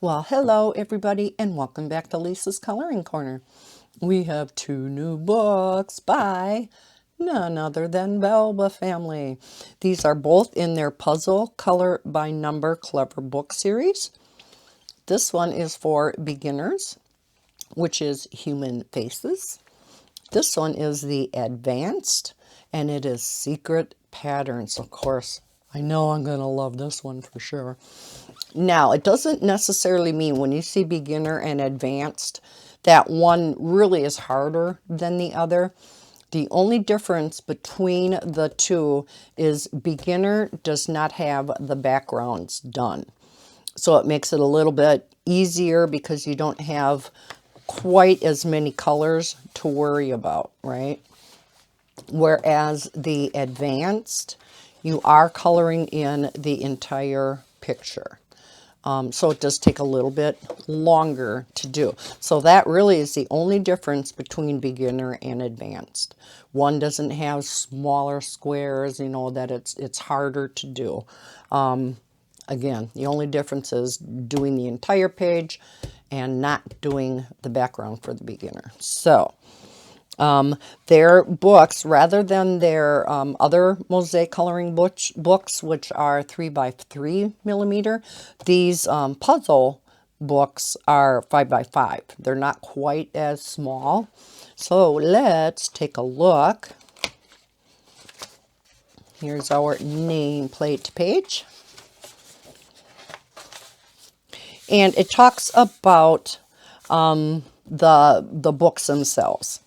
Well, hello everybody and welcome back to Lisa's Coloring Corner. We have two new books by none other than Belba family. These are both in their Puzzle Color by Number Clever Book series. This one is for beginners, which is human faces. This one is the advanced, and it is secret patterns. Of course, I know I'm going to love this one for sure. Now, it doesn't necessarily mean when you see beginner and advanced that one really is harder than the other. The only difference between the two is beginner does not have the backgrounds done. So it makes it a little bit easier because you don't have quite as many colors to worry about, right? Whereas the advanced, you are coloring in the entire picture. So it does take a little bit longer to do. So that really is the only difference between beginner and advanced. One doesn't have smaller squares, that it's harder to do. Again, the only difference is doing the entire page and not doing the background for the beginner. So their books, rather than their other mosaic coloring books, which are 3 by 3 millimeter, these puzzle books are 5 by 5. They're not quite as small. So let's take a look. Here's our nameplate page. And it talks about the books themselves.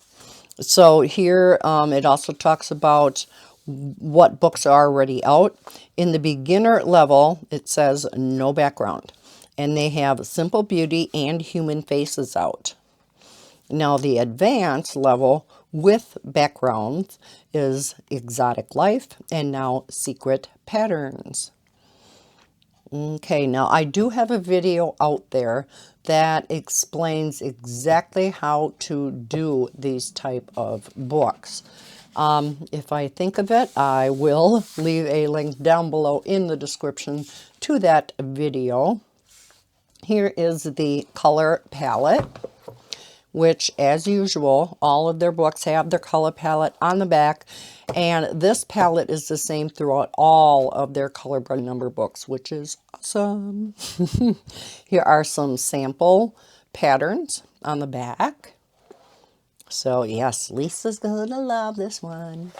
So here it also talks about what books are already out. In the beginner level, it says no background. And they have Simple Beauty and Human Faces out. Now the advanced level with backgrounds is Exotic Life and now Secret Patterns. Okay, now I do have a video out there that explains exactly how to do these type of books. If I think of it, I will leave a link down below in the description to that video. Here is the color palette, which, as usual, all of their books have their color palette on the back. And this palette is the same throughout all of their color by number books, which is awesome. Here are some sample patterns on the back. So yes, Lisa's gonna love this one.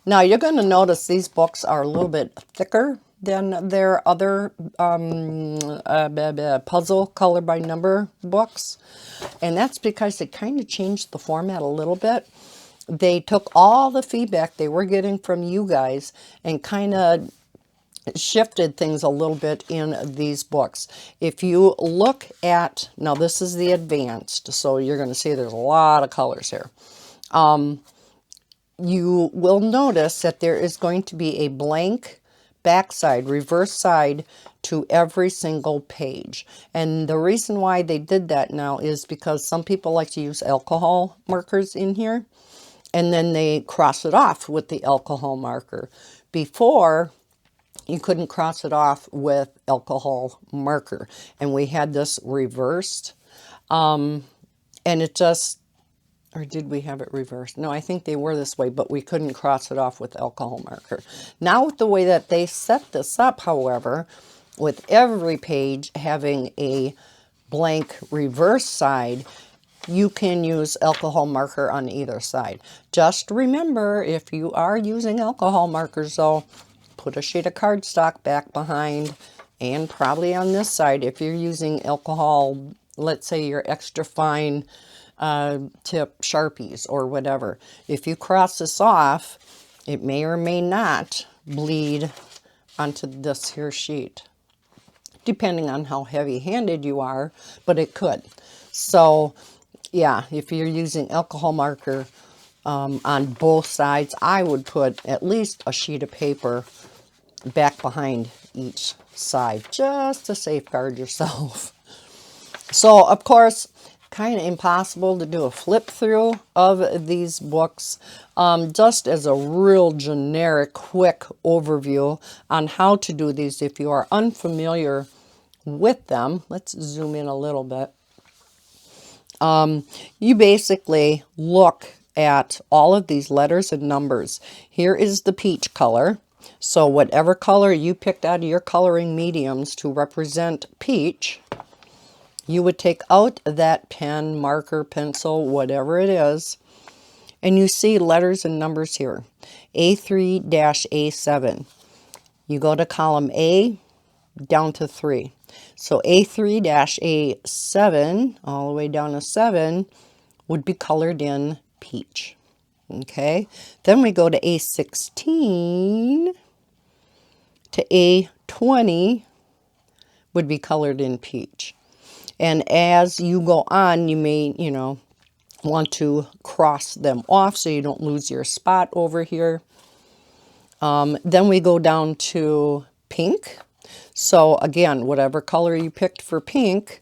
Now you're gonna notice these books are a little bit thicker than their other puzzle color by number books. And that's because they kind of changed the format a little bit. They took all the feedback they were getting from you guys and kind of shifted things a little bit in these books. If you look at, now this is the advanced, so you're going to see there's a lot of colors here. You will notice that there is going to be a blank backside, reverse side to every single page. And the reason why they did that now is because some people like to use alcohol markers in here, and then they cross it off with the alcohol marker. Before, you couldn't cross it off with alcohol marker, and we had this reversed, and it just, or did we have it reversed? No, I think they were this way, but we couldn't cross it off with alcohol marker. Now with the way that they set this up, however, with every page having a blank reverse side, you can use alcohol marker on either side. Just remember, if you are using alcohol markers though, put a sheet of cardstock back behind, and probably on this side, if you're using alcohol, let's say your extra fine tip Sharpies or whatever. If you cross this off, it may or may not bleed onto this here sheet, depending on how heavy-handed you are, but it could. So yeah, if you're using alcohol marker on both sides, I would put at least a sheet of paper back behind each side just to safeguard yourself. So of course, kind of impossible to do a flip through of these books. Just as a real generic quick overview on how to do these, if you are unfamiliar with them. Let's zoom in a little bit. You basically look at all of these letters and numbers. Here is the peach color. So whatever color you picked out of your coloring mediums to represent peach, you would take out that pen, marker, pencil, whatever it is, and you see letters and numbers here. A3-A7. You go to column A, down to 3. So A3-A7, all the way down to 7, would be colored in peach. Okay, then we go to A16 to A20 would be colored in peach. And as you go on, you may, want to cross them off so you don't lose your spot over here. Then we go down to pink. So again, whatever color you picked for pink,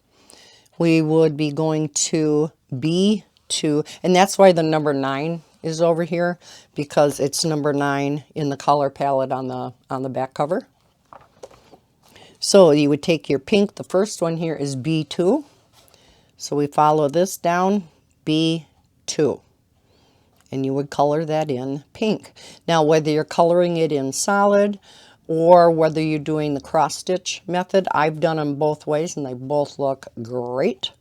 we would be going to B2. And that's why the number 9 is over here, because it's number 9 in the color palette on the back cover. So you would take your pink, the first one here is B2. So we follow this down, B2. And you would color that in pink. Now, whether you're coloring it in solid or whether you're doing the cross stitch method, I've done them both ways and they both look great.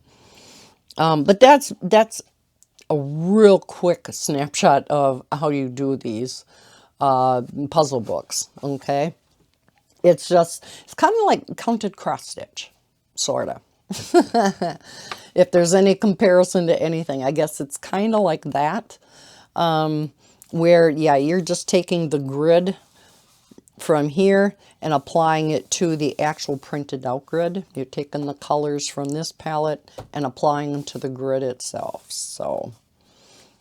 But that's a real quick snapshot of how you do these puzzle books, okay? It's kind of like counted cross stitch, sort of. If there's any comparison to anything, I guess it's kind of like that. Where, yeah, you're just taking the grid from here and applying it to the actual printed out grid. You're taking the colors from this palette and applying them to the grid itself. So,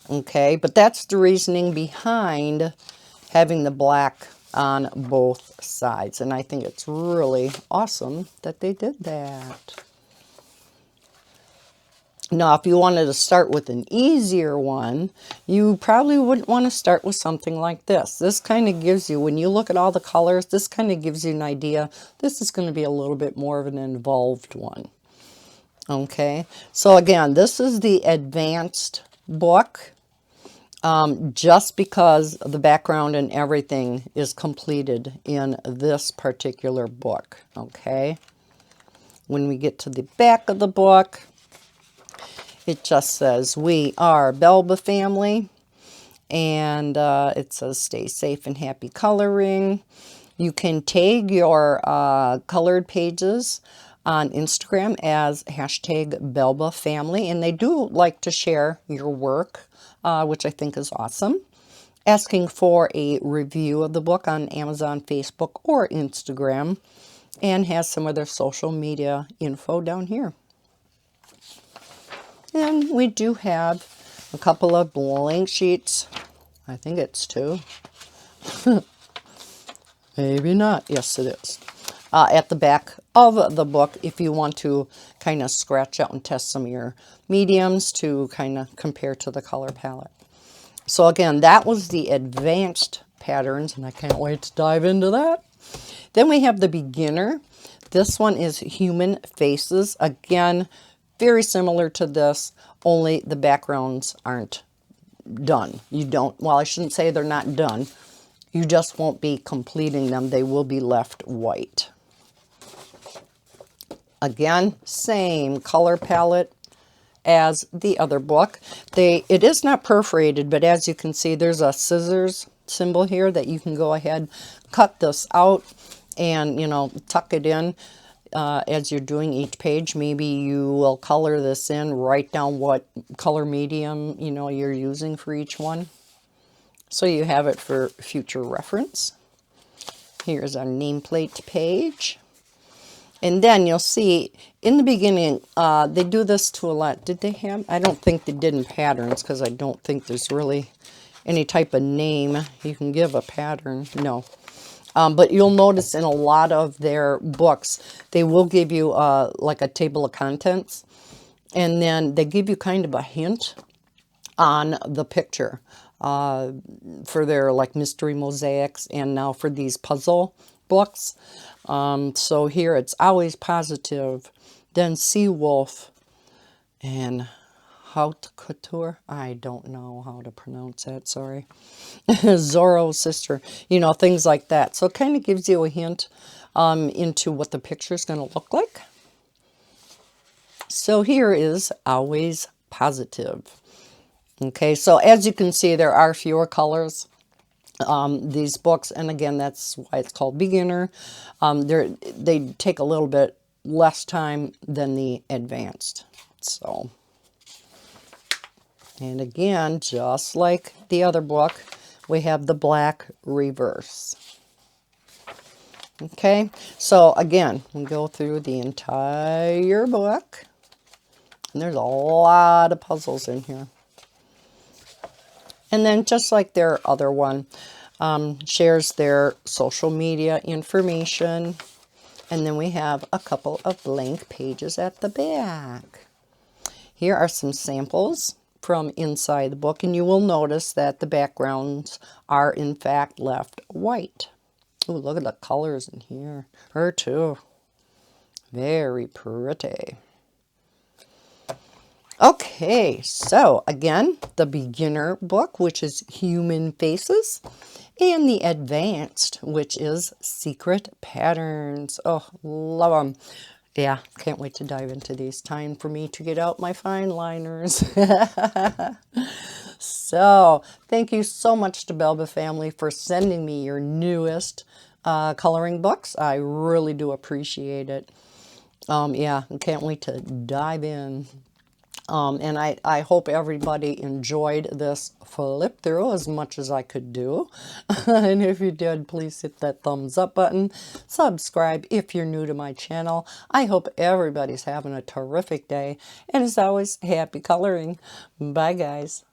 okay, but that's the reasoning behind having the black on both sides. And I think it's really awesome that they did that. Now, if you wanted to start with an easier one, you probably wouldn't want to start with something like this. This kind of gives you, when you look at all the colors, this kind of gives you an idea. This is going to be a little bit more of an involved one. Okay, so again, this is the advanced book, just because the background and everything is completed in this particular book. Okay, when we get to the back of the book, it just says, we are Belba family, and it says, stay safe and happy coloring. You can tag your colored pages on Instagram as #BelbaFamily, and they do like to share your work, which I think is awesome. Asking for a review of the book on Amazon, Facebook, or Instagram, and has some of their social media info down here. And we do have a couple of blank sheets. I think it's 2. Maybe not. Yes, it is. At the back of the book, if you want to kind of scratch out and test some of your mediums to kind of compare to the color palette. So again, that was the advanced patterns, and I can't wait to dive into that. Then we have the beginner. This one is human faces. Again, very similar to this, only the backgrounds aren't done. You don't, well, I shouldn't say they're not done. You just won't be completing them. They will be left white. Again, same color palette as the other book. It is not perforated, but as you can see, there's a scissors symbol here that you can go ahead, cut this out, and, tuck it in. As you're doing each page, maybe you will color this in, write down what color medium, you're using for each one. So you have it for future reference. Here's our nameplate page. And then you'll see in the beginning, they do this to a lot. Did they have? I don't think they did in patterns, because I don't think there's really any type of name you can give a pattern. No. But you'll notice in a lot of their books, they will give you like a table of contents. And then they give you kind of a hint on the picture for their like mystery mosaics, and now for these puzzle books. So here it's always positive. Then Sea Wolf and Haute Couture. I don't know how to pronounce that, sorry. Zorro's sister, you know, things like that. So it kind of gives you a hint into what the picture is going to look like. So here is always positive. Okay, so as you can see, there are fewer colors. These books, and again, that's why it's called beginner. They take a little bit less time than the advanced. So, and again, just like the other book, we have the black reverse. Okay, so again, we go through the entire book, and there's a lot of puzzles in here. And then just like their other one, shares their social media information. And then we have a couple of blank pages at the back. Here are some samples from inside the book, and you will notice that the backgrounds are in fact left white. Oh, look at the colors in here. Her too. Very pretty. Okay, so again, the beginner book, which is Human Faces, and the advanced, which is Secret Patterns. Oh, love them. Yeah, can't wait to dive into these. Time for me to get out my fine liners. So, thank you so much to Belba family for sending me your newest coloring books. I really do appreciate it. Yeah, can't wait to dive in. And I hope everybody enjoyed this flip through as much as I could do. And if you did, please hit that thumbs up button. Subscribe if you're new to my channel. I hope everybody's having a terrific day. And as always, happy coloring. Bye, guys.